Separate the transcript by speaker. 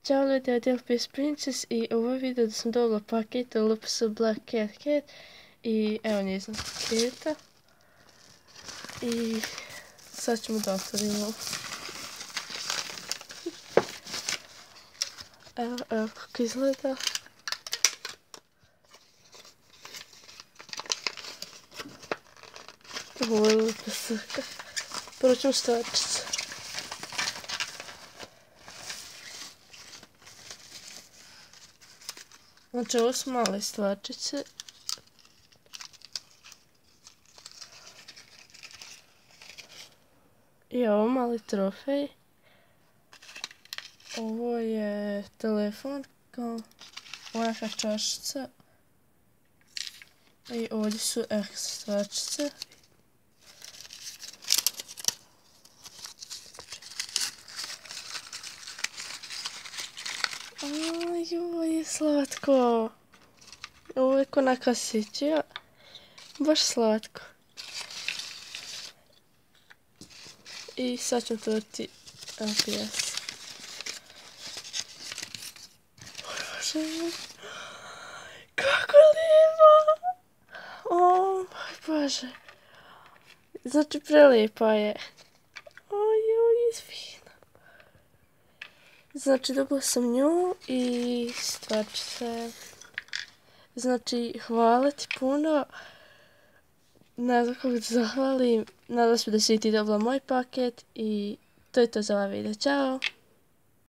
Speaker 1: Ćao ljudi, od LPS Princess i ovo je video da sam dobila paket od LPS Black Cat i evo njezina paketa i sad ćemo da otvorimo. Evo kako izgleda. Ovo je LPS. Prvo ćemo stvarčice. Znači ovo su male stvarčice. I ovo mali trofej. Ovo je telefon kao onaka čašica. I ovdje su ekstra stvarčice. Ovo je slatko. Ovo je ko na kasićija. Baš slatko. I sad ću otvoriti LPS. Bože, kako lijepo! O moj Bože. Znači prelijepa je. Ovo je fina. Znači dobila sam nju i stvarčice. Znači hvala ti puno. Ne znam kako ti zahvalim. Nadam se da si ti dobila moj paket i to je to za ovaj video. Ćao!